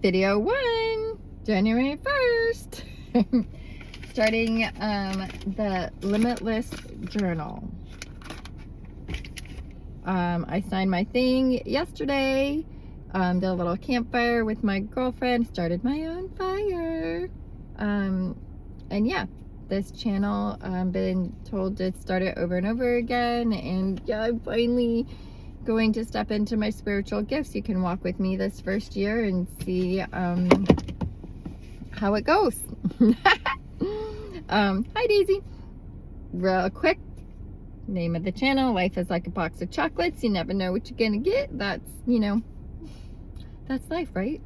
Video 1, January 1st. Starting the Limitless journal. I signed my thing yesterday. Did a little campfire with my girlfriend. Started my own fire. And yeah, this channel, been told to start it over and over again. And yeah, I'm finally going to step into my spiritual gifts. You can walk with me this first year and see how it goes. Hi Daisy. Real quick, name of the channel, life is like a box of chocolates. You never know what you're gonna get. That's, that's life, right?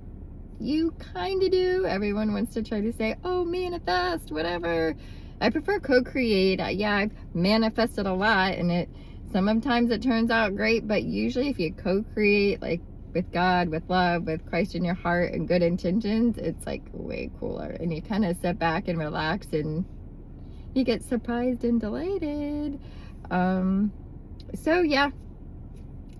You kind of do. Everyone wants to try to say, oh, manifest, whatever. I prefer co-create. Yeah, I've manifested a lot, and sometimes it turns out great, but usually if you co-create, like with God, with love, with Christ in your heart and good intentions, it's like way cooler. And you kind of sit back and relax and you get surprised and delighted. So yeah,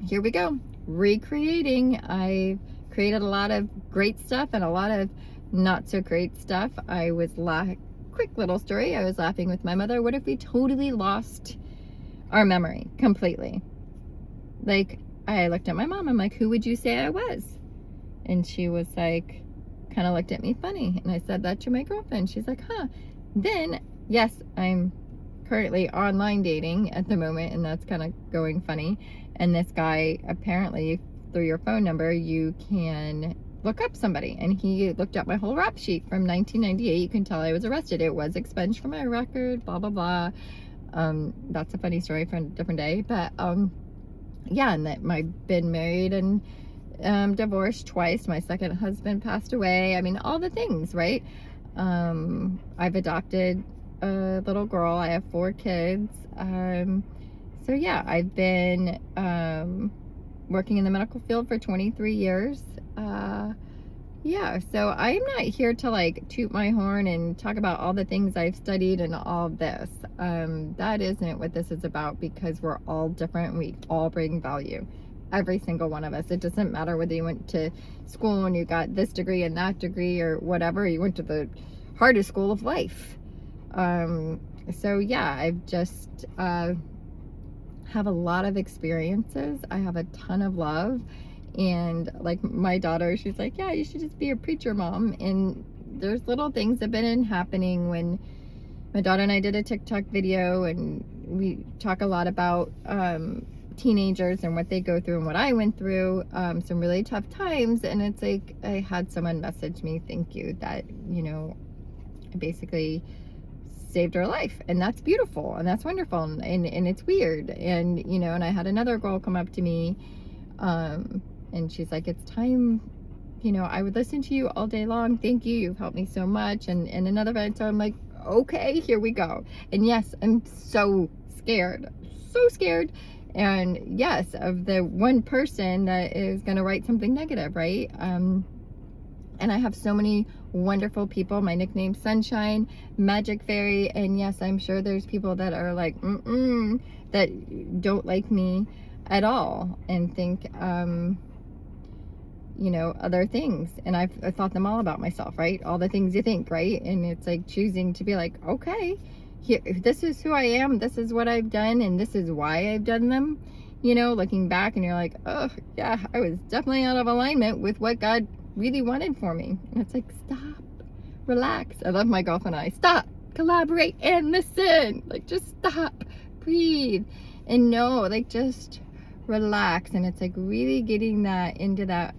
here we go. Recreating. I've created a lot of great stuff and a lot of not so great stuff. Quick little story. I was laughing with my mother. What if we totally lost our memory completely? Like, I looked at my mom. I'm like, who would you say I was? And she was like, kind of looked at me funny. And I said that to my girlfriend. She's like, huh. Then, yes, I'm currently online dating at the moment, and that's kind of going funny. And this guy, apparently, through your phone number, you can look up somebody. And he looked up my whole rap sheet from 1998. You can tell I was arrested. It was expunged from my record, blah, blah, blah. That's a funny story for a different day. But, yeah, and that I've been married and divorced twice. My second husband passed away. I mean, all the things, right? I've adopted a little girl. I have 4 kids. So yeah, I've been working in the medical field for 23 years. Yeah, so I'm not here to like toot my horn and talk about all the things I've studied and all this. That isn't what this is about, because we're all different. We all bring value. Every single one of us. It doesn't matter whether you went to school and you got this degree and that degree or whatever. You went to the hardest school of life. So yeah, I've just have a lot of experiences. I have a ton of love. And like my daughter, she's like, yeah, you should just be a preacher, mom. And there's little things that have been happening. When my daughter and I did a TikTok video, and we talk a lot about teenagers and what they go through and what I went through, some really tough times. And it's like, I had someone message me, thank you, that, I basically saved her life. And that's beautiful and that's wonderful. And it's weird. And, and I had another girl come up to me, and she's like, it's time, I would listen to you all day long. Thank you. You've helped me so much. And another friend, so I'm like, okay, here we go. And yes, I'm so scared. And yes, of the one person that is going to write something negative, right? And I have so many wonderful people. My nickname's Sunshine, Magic Fairy. And yes, I'm sure there's people that are like, that don't like me at all and think, other things. And I've thought them all about myself, right? All the things you think, right? And it's like choosing to be like, okay, here, this is who I am. This is what I've done. And this is why I've done them. Looking back, and you're like, oh yeah, I was definitely out of alignment with what God really wanted for me. And it's like, stop, relax. I love my girlfriend and I. Stop, collaborate, and listen. Like, just stop, breathe, and know, like, just relax. And it's like really getting that into that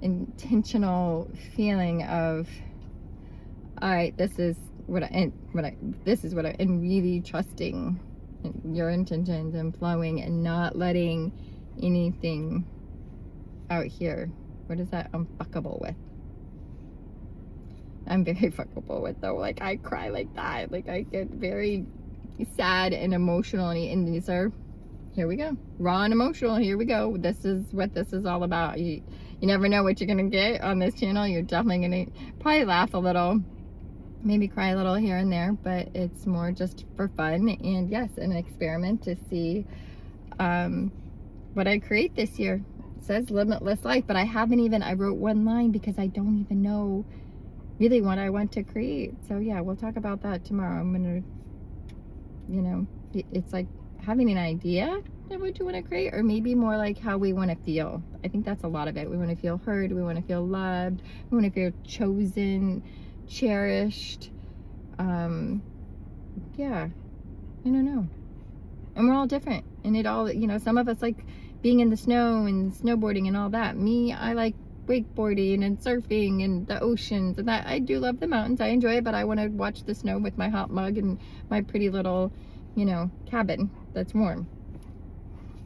intentional feeling of, all right, this is what I and really trusting your intentions and flowing and not letting anything out here. What is that I'm fuckable with? I'm very fuckable with, though. Like, I cry like that. Like, I get very sad and emotional. And these are, here we go. Raw and emotional. Here we go. This is what this is all about. You never know what you're going to get on this channel. You're definitely going to probably laugh a little. Maybe cry a little here and there. But it's more just for fun. And yes, an experiment to see what I create this year. says limitless life, but I wrote one line because I don't even know really what I want to create. So yeah, we'll talk about that tomorrow. I'm gonna, it's like having an idea of what you want to create, or maybe more like how we want to feel. I think that's a lot of it. We want to feel heard, we want to feel loved, we want to feel chosen, cherished. Yeah, I don't know. And we're all different, and it all, some of us like being in the snow and snowboarding and all that. Me, I like wakeboarding and surfing and the oceans, and that I do love the mountains. I enjoy it, but I want to watch the snow with my hot mug and my pretty little, cabin that's warm.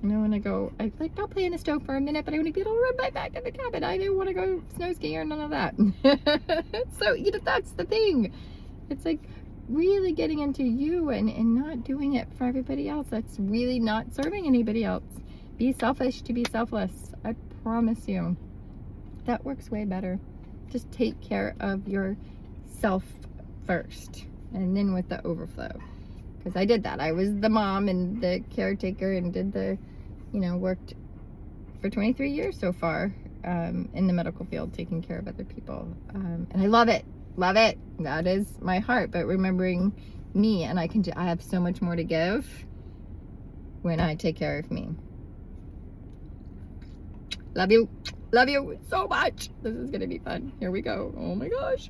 And I want to go, I'll play in the stove for a minute, but I want to be able to rub my back in the cabin. I don't want to go snow skiing or none of that. So, that's the thing. It's like really getting into you and not doing it for everybody else. That's really not serving anybody else. Be selfish to be selfless. I promise you. That works way better. Just take care of yourself first, and then with the overflow. Because I did that. I was the mom and the caretaker and did the, worked for 23 years so far in the medical field, taking care of other people. And I love it. Love it. That is my heart. But remembering me, and I have so much more to give when I take care of me. Love you. Love you so much. This is going to be fun. Here we go. Oh my gosh.